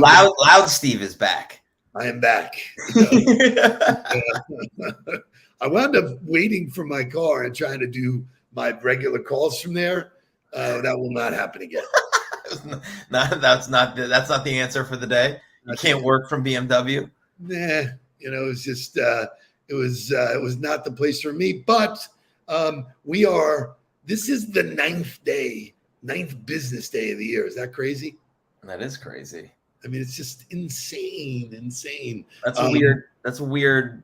Loud Steve is back. I am back. I wound up waiting for my car and trying to do my regular calls from there. That will not happen again. That's not the answer for the day. You can't work from BMW. Nah, it was just it was not the place for me. But this is the ninth business day of the year. Is that crazy? That is crazy. I mean, it's just insane. That's a weird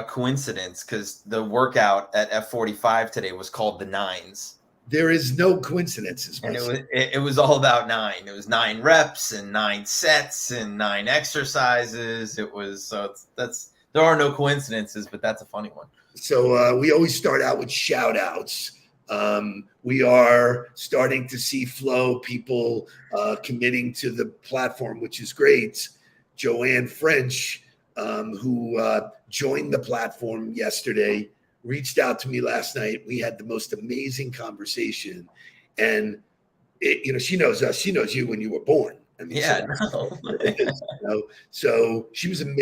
coincidence, because the workout at F45 today was called the Nines. There is no coincidences. And it was all about 9. It was 9 reps and 9 sets and 9 exercises. It was there are no coincidences, but that's a funny one. So we always start out with shout outs. We are starting to see flow, people committing to the platform, which is great. Joanne French, who joined the platform yesterday, reached out to me last night. We had the most amazing conversation, and she knows us. She knows you when you were born. I mean, so she was in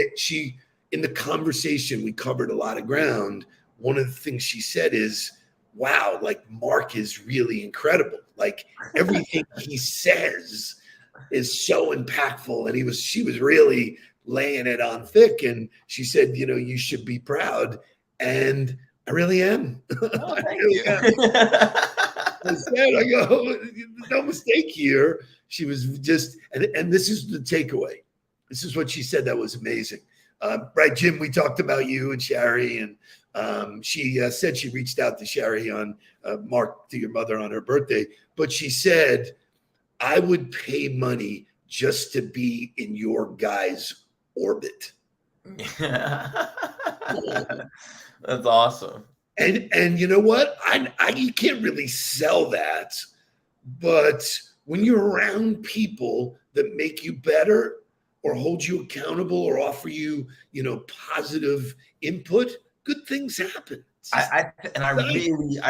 the conversation. We covered a lot of ground. One of the things she said is, wow, like Mark is really incredible. Like everything he says is so impactful. And she was really laying it on thick. And she said, you should be proud. And I really am. Oh, thank you. I go, there's no mistake here. She was just, and this is the takeaway. This is what she said that was amazing. Right, Jim, we talked about you and Sherry, and she said she reached out to Sherry on Mark, to your mother, on her birthday. But she said, I would pay money just to be in your guys' orbit. That's awesome. And you know what? You can't really sell that, but when you're around people that make you better or hold you accountable or offer you, positive input, good things happen. I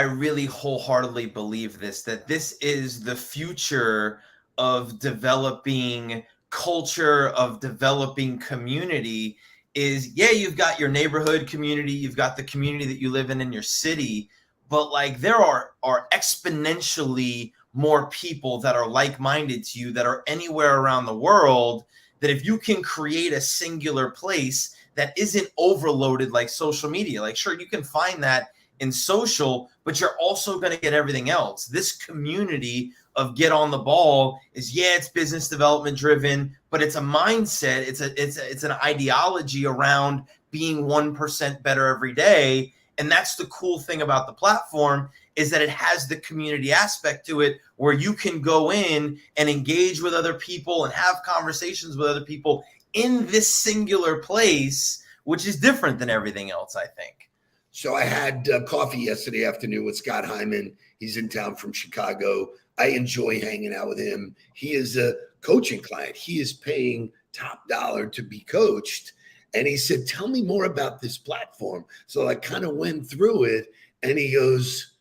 really wholeheartedly believe that this is the future of developing culture, of developing community. Is you've got your neighborhood community, you've got the community that you live in your city, but like there are exponentially more people that are like-minded to you that are anywhere around the world, that if you can create a singular place that isn't overloaded like social media, like sure, you can find that in social, but you're also going to get everything else. This community of Get on the Ball is, it's business development driven, but it's a mindset. It's an ideology around being 1% better every day. And that's the cool thing about the platform, is that it has the community aspect to it, where you can go in and engage with other people and have conversations with other people in this singular place, which is different than everything else, I think. So I had coffee yesterday afternoon with Scott Hyman. He's in town from Chicago. I enjoy hanging out with him. He is a coaching client. He is paying top dollar to be coached. And he said, tell me more about this platform. So I kind of went through it, and he goes,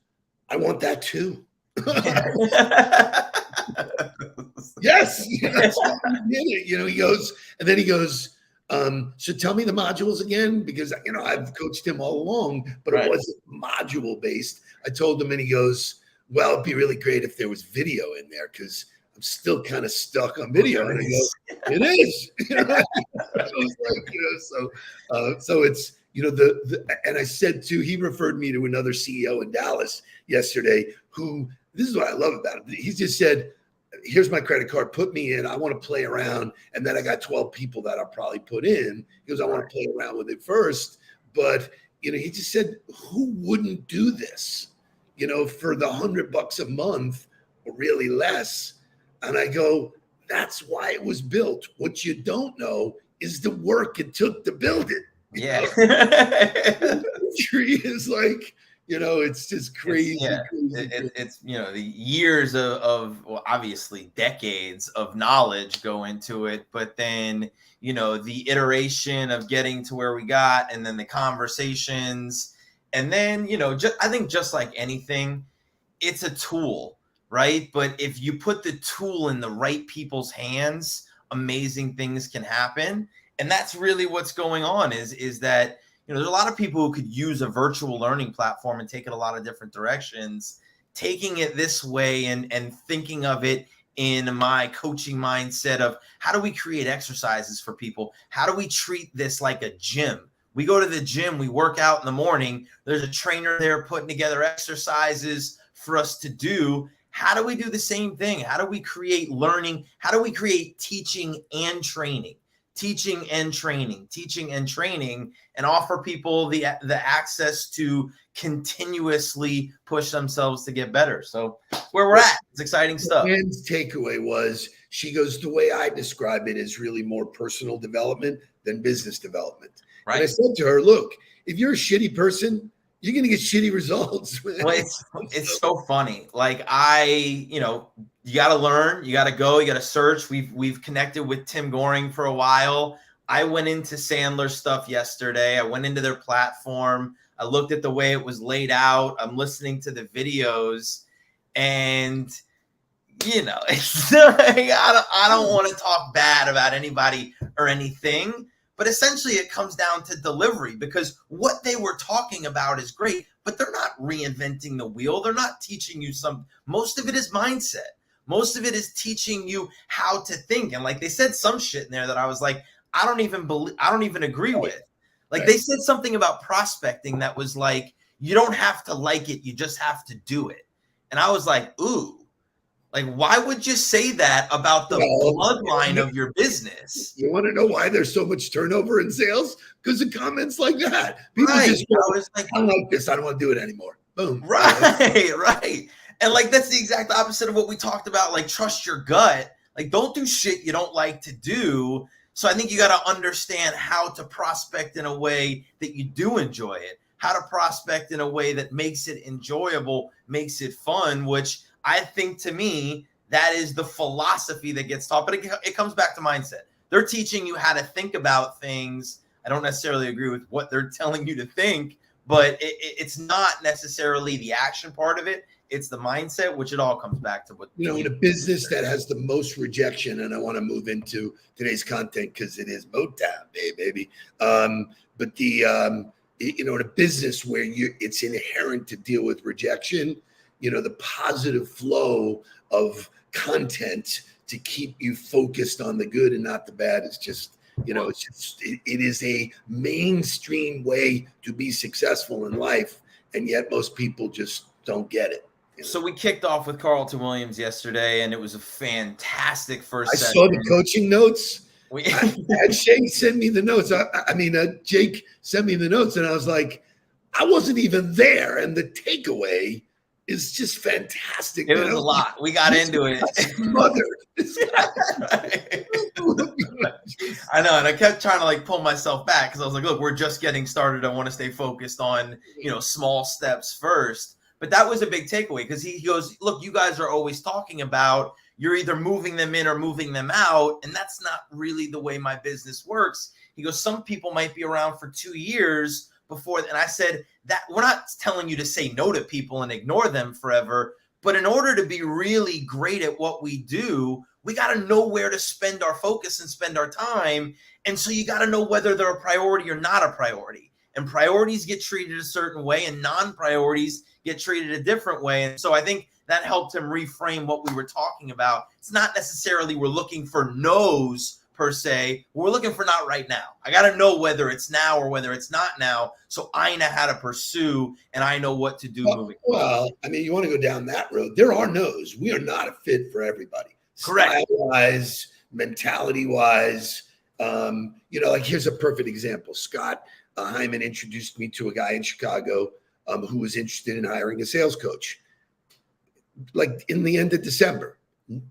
I want that too. Yes. He goes, and then he goes, so tell me the modules again, because, I've coached him all along, but It wasn't module based. I told him, and he goes, well, it'd be really great if there was video in there, because I'm still kind of stuck on video. And I go, it is. I was like, so it's, and I said too, he referred me to another CEO in Dallas yesterday who, this is what I love about him. He just said, here's my credit card, put me in. I want to play around. And then I got 12 people that I'll probably put in, because I want to play around with it first. But, he just said, who wouldn't do this, for the $100 a month or really less? And I go, that's why it was built. What you don't know is the work it took to build it. Yeah. Tree is like, it's just crazy. It's the years of well, obviously decades of knowledge go into it, but then the iteration of getting to where we got, and then the conversations, and then I think just like anything, it's a tool, right? But if you put the tool in the right people's hands, amazing things can happen. And that's really what's going on is that, there's a lot of people who could use a virtual learning platform and take it a lot of different directions. Taking it this way and thinking of it in my coaching mindset of how do we create exercises for people? How do we treat this like a gym? We go to the gym, we work out in the morning. There's a trainer there putting together exercises for us to do. How do we do the same thing? How do we create learning? How do we create teaching and training? Teaching and training, and offer people the access to continuously push themselves to get better. So where we're at, it's exciting stuff. Anne's takeaway was, she goes, the way I describe it is really more personal development than business development. Right. And I said to her, look, if you're a shitty person, you're going to get shitty results. Well, it's so funny. Like you got to learn, you got to go, you got to search. We've connected with Tim Goring for a while. I went into Sandler's stuff yesterday. I went into their platform. I looked at the way it was laid out. I'm listening to the videos, and it's like, I don't want to talk bad about anybody or anything. But essentially, it comes down to delivery, because what they were talking about is great, but they're not reinventing the wheel. They're not teaching you most of it is mindset. Most of it is teaching you how to think. And like they said some shit in there that I was like, I don't even agree with. Like they said something about prospecting that was like, you don't have to like it. You just have to do it. And I was like, ooh. Like, why would you say that about the bloodline of your business? You want to know why there's so much turnover in sales? Because of comments like that. People just go, I don't like this. I don't want to do it anymore. Boom. Right. And like, that's the exact opposite of what we talked about. Like, trust your gut. Like, don't do shit you don't like to do. So I think you got to understand how to prospect in a way that you do enjoy it. How to prospect in a way that makes it enjoyable, makes it fun, which I think, to me, that is the philosophy that gets taught. But it comes back to mindset. They're teaching you how to think about things. I don't necessarily agree with what they're telling you to think, but it's not necessarily the action part of it. It's the mindset, which it all comes back to. What in a business that has the most rejection, and I want to move into today's content because it is Motown Day, baby. But in a business where it's inherent to deal with rejection, the positive flow of content to keep you focused on the good and not the bad is just, it is a mainstream way to be successful in life. And yet most people just don't get it. So we kicked off with Carlton Williams yesterday, and it was a fantastic first session. I saw the coaching notes. I had Shane send me the notes. Jake sent me the notes, and I was like, I wasn't even there. And the takeaway is just fantastic. It was a lot. We got into it. I know. And I kept trying to pull myself back because I was like, look, we're just getting started. I want to stay focused on, small steps first. But that was a big takeaway because he goes, look, you guys are always talking about you're either moving them in or moving them out. And that's not really the way my business works. He goes, some people might be around for 2 years before. And I said that we're not telling you to say no to people and ignore them forever. But in order to be really great at what we do, we got to know where to spend our focus and spend our time. And so you got to know whether they're a priority or not a priority. And priorities get treated a certain way and non-priorities get treated a different way. And so I think that helped him reframe what we were talking about. It's not necessarily we're looking for no's per se. We're looking for not right now. I got to know whether it's now or whether it's not now. So I know how to pursue and I know what to do moving forward. Well, you want to go down that road. There are no's. We are not a fit for everybody. Correct. Style-wise, mentality-wise. Here's a perfect example. Scott Hyman introduced me to a guy in Chicago who was interested in hiring a sales coach. In the end of December,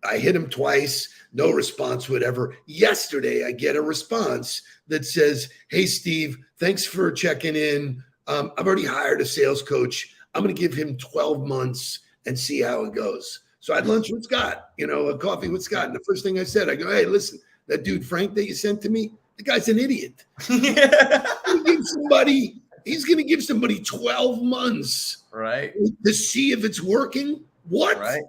I hit him twice, no response, whatever. Yesterday, I get a response that says, hey, Steve, thanks for checking in. I've already hired a sales coach. I'm going to give him 12 months and see how it goes. So I had lunch with Scott, a coffee with Scott. And the first thing I said, I go, hey, listen, that dude, Frank, that you sent to me, the guy's an idiot. He's going to give somebody 12 months right, to see if it's working. What? Right.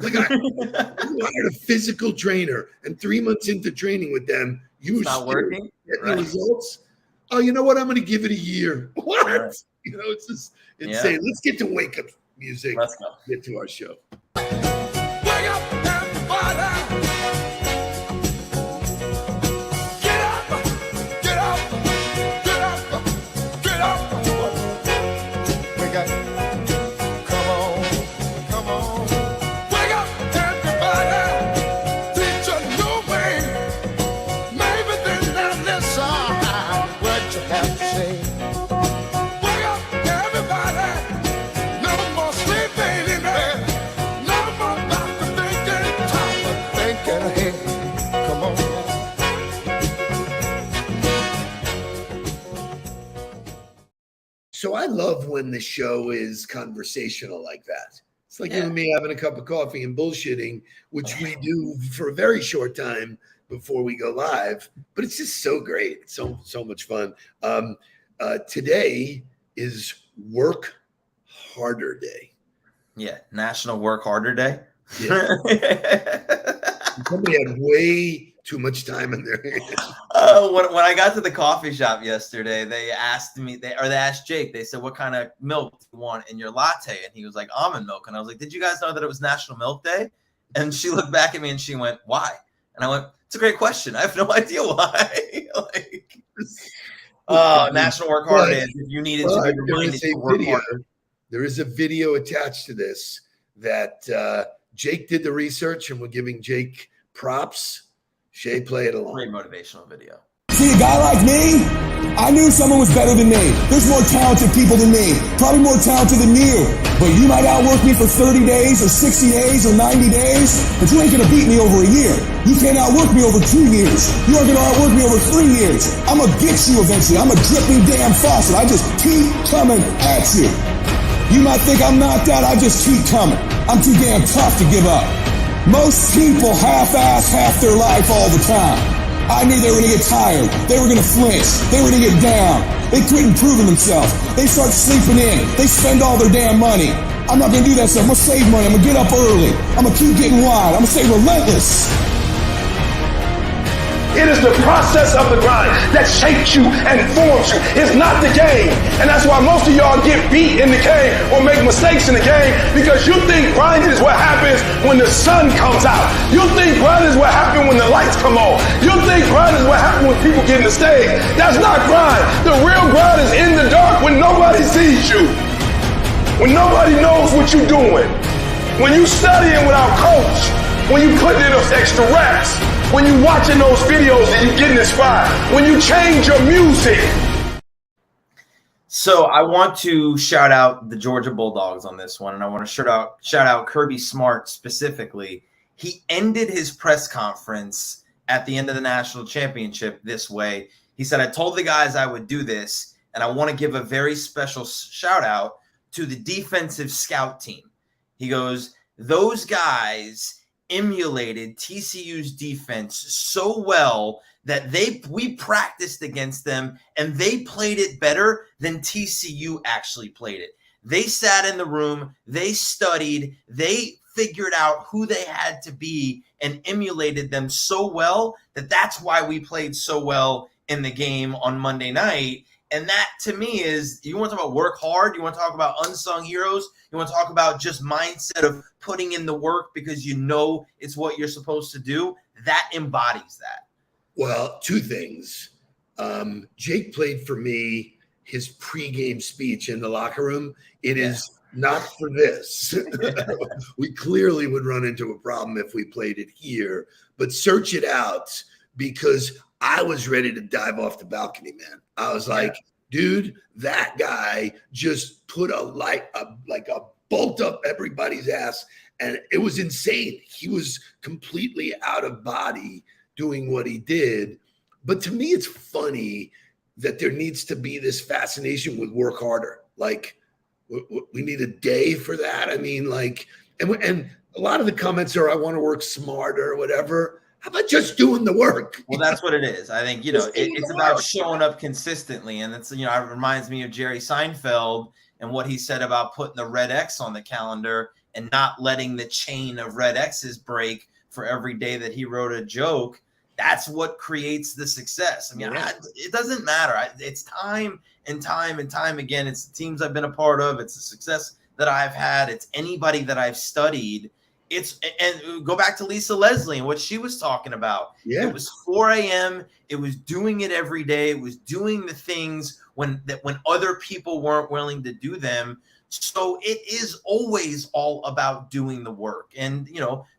Like you hired a physical trainer, and 3 months into training with them, you not working. Getting the results. Oh, you know what? I'm going to give it a year. What? Right. You know, it's just insane. Let's get to wake up music. Let's go. Get to our show. Wake up, everybody. Get up, get up, get up, get up. Wake up. Come on, come on. Wake up, everybody. Teach a new way. Maybe then they'll listen what you have to say. Wake up, everybody. No more sleeping in bed. No more doctor thinking, time of thinking ahead. Come on. So I love when the show is conversational like that. It's like you and me having a cup of coffee and bullshitting, which we do for a very short time before we go live. But it's just so great. It's so much fun. Today is Work Harder Day. Yeah, National Work Harder Day. Yeah. Somebody had way too much time in their hands. When I got to the coffee shop yesterday, they asked Jake, they said, what kind of milk do you want in your latte? And he was like, almond milk. And I was like, did you guys know that it was National Milk Day? And she looked back at me and she went, why? And I went, it's a great question. I have no idea why. National Work Harder Day. If you needed to be reminded to work harder. There is a video attached to this that Jake did the research, and we're giving Jake props. Shay, play it along. Great motivational video. See, a guy like me, I knew someone was better than me. There's more talented people than me, probably more talented than you. But you might outwork me for 30 days or 60 days or 90 days, but you ain't gonna beat me over a year. You can't outwork me over 2 years. You aren't gonna outwork me over 3 years. I'm gonna get you eventually. I'm a dripping damn faucet. I just keep coming at you. You might think I'm not that, I just keep coming. I'm too damn tough to give up. Most people half-ass half their life all the time. I knew they were going to get tired. They were going to flinch. They were going to get down. They quit improving themselves. They start sleeping in. They spend all their damn money. I'm not going to do that stuff. I'm going to save money. I'm going to get up early. I'm going to keep getting wide. I'm going to stay relentless. It is the process of the grind that shapes you and forms you. It's not the game. And that's why most of y'all get beat in the game or make mistakes in the game, because you think grinding is what happens when the sun comes out. You think grinding is what happens when the lights come on. You think grinding is what happens when people get in the stage. That's not grind. The real grind is in the dark when nobody sees you. When nobody knows what you're doing. When you studying without coach. When you putting in those extra reps. When you watching those videos and you getting inspired, when you change your music. So I want to shout out the Georgia Bulldogs on this one, and I want to shout out Kirby Smart specifically. He ended his press conference at the end of the national championship this way. He said, I told the guys I would do this, and I want to give a very special shout out to the defensive scout team. He goes, those guys emulated TCU's defense so well that we practiced against them and they played it better than TCU actually played it. They sat in the room, they studied, they figured out who they had to be and emulated them so well that that's why we played so well in the game on Monday night. And that, to me, is, you want to talk about work hard, you want to talk about unsung heroes, you want to talk about just mindset of putting in the work because you know it's what you're supposed to do. That embodies that. Well, two things. Jake played for me his pregame speech in the locker room. It is not for this. We clearly would run into a problem if we played it here, but search it out, because I was ready to dive off the balcony, man. I was like, dude, that guy just put a bolt up everybody's ass, and it was insane. He was completely out of body doing what he did. But to me, it's funny that there needs to be this fascination with work harder. Like, we need a day for that. I mean, like, and a lot of the comments are, I want to work smarter or whatever. How about just doing the work? Well, that's what it is. I think, it's about showing up consistently. And it's, it reminds me of Jerry Seinfeld and what he said about putting the red X on the calendar and not letting the chain of red X's break for every day that he wrote a joke. That's what creates the success. I mean, it doesn't matter. It's time and time and time again. It's the teams I've been a part of. It's the success that I've had. It's anybody that I've studied. And go back to Lisa Leslie and what she was talking about. Yeah. It was 4 a.m. It was doing it every day. It was doing the things when other people weren't willing to do them. So it is always all about doing the work. And,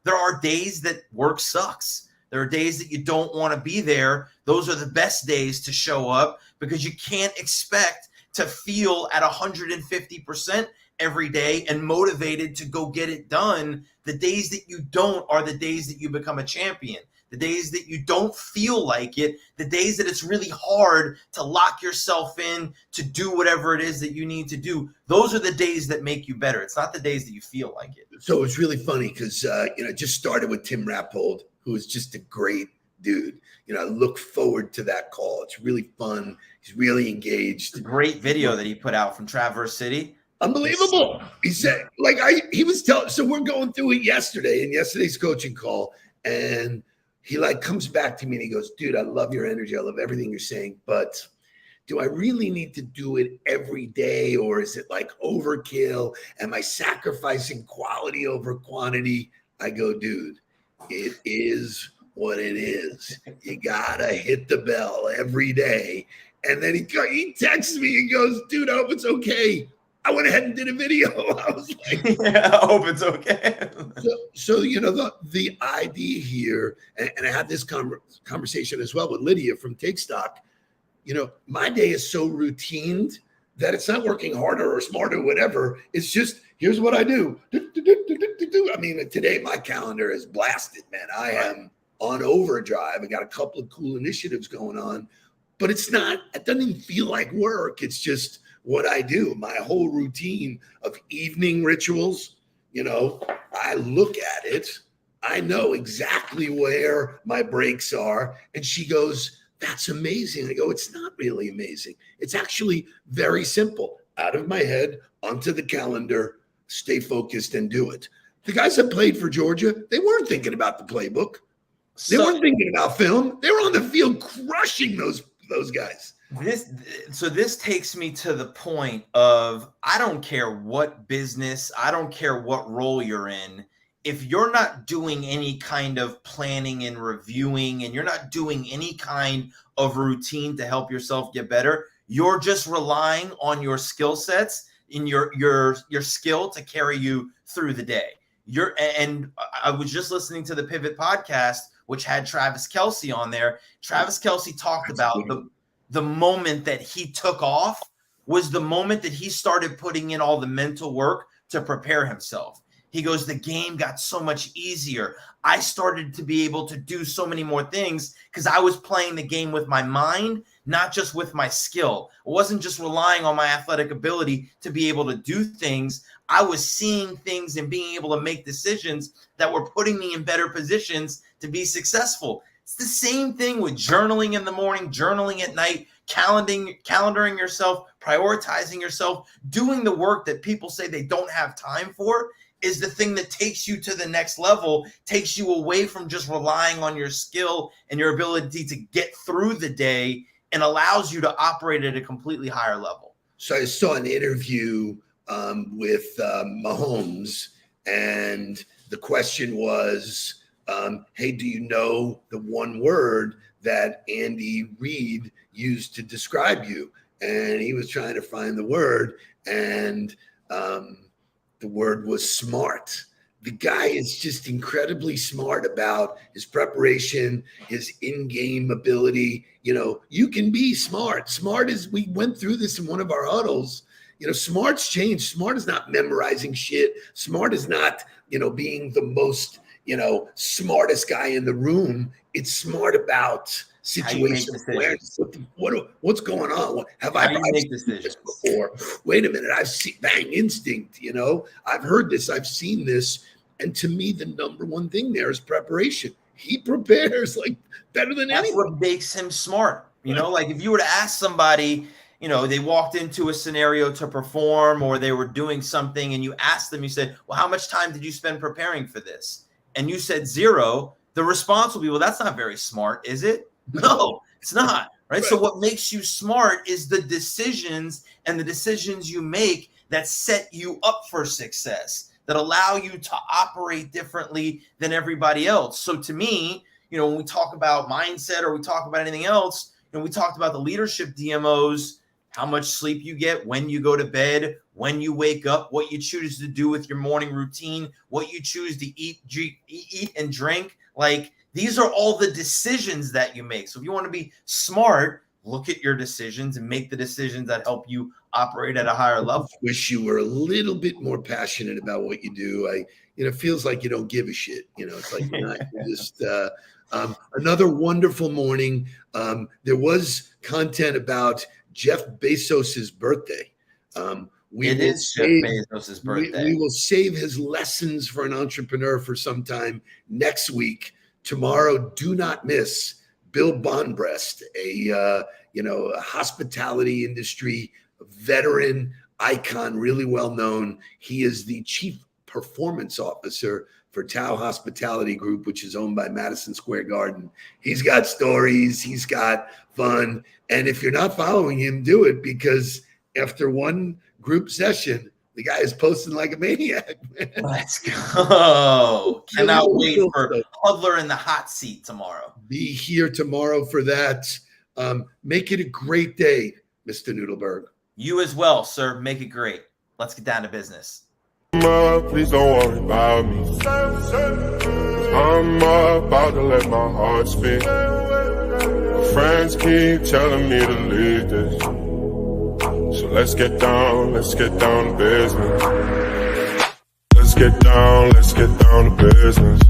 there are days that work sucks. There are days that you don't want to be there. Those are the best days to show up because you can't expect to feel at 150% every day and motivated to go get it done. The days that you don't are the days that you become a champion. The days that you don't feel like it, the days that it's really hard to lock yourself in to do whatever it is that you need to do. Those are the days that make you better. It's not the days that you feel like it. So it's really funny because, it just started with Tim Rappold, who is just a great dude. I look forward to that call. It's really fun. He's really engaged. It's a great video that he put out from Traverse City. Unbelievable. He said, so we're going through it yesterday in yesterday's coaching call. And he comes back to me and he goes, dude, I love your energy. I love everything you're saying, but do I really need to do it every day? Or is it overkill? Am I sacrificing quality over quantity? I go, dude, it is what it is. You gotta hit the bell every day. And then he texts me and goes, dude, I hope it's okay. I went ahead and did a video. I was like, yeah, I hope it's okay. so the idea here, and I had this conversation as well with Lydia from Take Stock. My day is so routined that it's not working harder or smarter or whatever. It's just, here's what I do. I mean, today my calendar is blasted, man. I am on overdrive. I got a couple of cool initiatives going on, but it doesn't even feel like work. It's just what I do. My whole routine of evening rituals, I look at it. I know exactly where my breaks are. And she goes, that's amazing. I go, it's not really amazing. It's actually very simple. Out of my head, onto the calendar, stay focused and do it. The guys that played for Georgia, they weren't thinking about the playbook. They weren't thinking about film. They were on the field crushing those guys. This takes me to the point of, I don't care what business, I don't care what role you're in. If you're not doing any kind of planning and reviewing, and you're not doing any kind of routine to help yourself get better, you're just relying on your skill sets and your skill to carry you through the day. And I was just listening to the Pivot podcast, which had Travis Kelce on there. Travis Kelce talked about the moment that he took off was the moment that he started putting in all the mental work to prepare himself. He goes, the game got so much easier. I started to be able to do so many more things because I was playing the game with my mind, not just with my skill. I wasn't just relying on my athletic ability to be able to do things. I was seeing things and being able to make decisions that were putting me in better positions to be successful. It's the same thing with journaling in the morning, journaling at night, calendaring yourself, prioritizing yourself, doing the work that people say they don't have time for is the thing that takes you to the next level, takes you away from just relying on your skill and your ability to get through the day, and allows you to operate at a completely higher level. So I saw an interview with Mahomes, and the question was, hey, do you know the one word that Andy Reid used to describe you? And he was trying to find the word, and the word was smart. The guy is just incredibly smart about his preparation, his in-game ability. You can be smart. Smart is, we went through this in one of our huddles. Smart's changed. Smart is not memorizing shit. Smart is not, being the most, smartest guy in the room. It's smart about situation awareness. What's going on? Have I make decisions before? Wait a minute. I've seen bang instinct. I've heard this. I've seen this. And to me, the number one thing there is preparation. He prepares better than anyone. That's what makes him smart. Like if you were to ask somebody, you know, they walked into a scenario to perform, or they were doing something, and you asked them, you said, well, how much time did you spend preparing for this? And you said 0, the response will be, well, that's not very smart, is it? No, it's not. Right. So what makes you smart is the decisions and the decisions you make that set you up for success, that allow you to operate differently than everybody else. So to me, you know, when we talk about mindset or we talk about anything else, you know, we talked about the leadership DMOs, how much sleep you get, when you go to bed, when you wake up, what you choose to do with your morning routine, what you choose to eat and drink. Like, these are all the decisions that you make. So if you want to be smart, look at your decisions and make the decisions that help you operate at a higher level. I wish you were a little bit more passionate about what you do. It feels like you don't give a shit. You know, it's like you're not just another wonderful morning. There was content about Jeff Bezos's birthday. It is Jeff Bezos's birthday. We will save his lessons for an entrepreneur for some time next week. Tomorrow, do not miss Bill Bonbreast, a hospitality industry veteran icon, really well known. He is the chief performance officer for Tao Hospitality Group, which is owned by Madison Square Garden. He's got stories, he's got fun. And if you're not following him, do it, because after one group session, the guy is posting like a maniac. Let's go. Cannot wait for Huddler in the hot seat tomorrow. Be here tomorrow for that. Make it a great day, Mr. Nudelberg. You as well, sir. Make it great. Let's get down to business. Please don't worry about me. I'm about to let my heart speak. My friends keep telling me to leave this. So let's get down to business. Let's get down to business.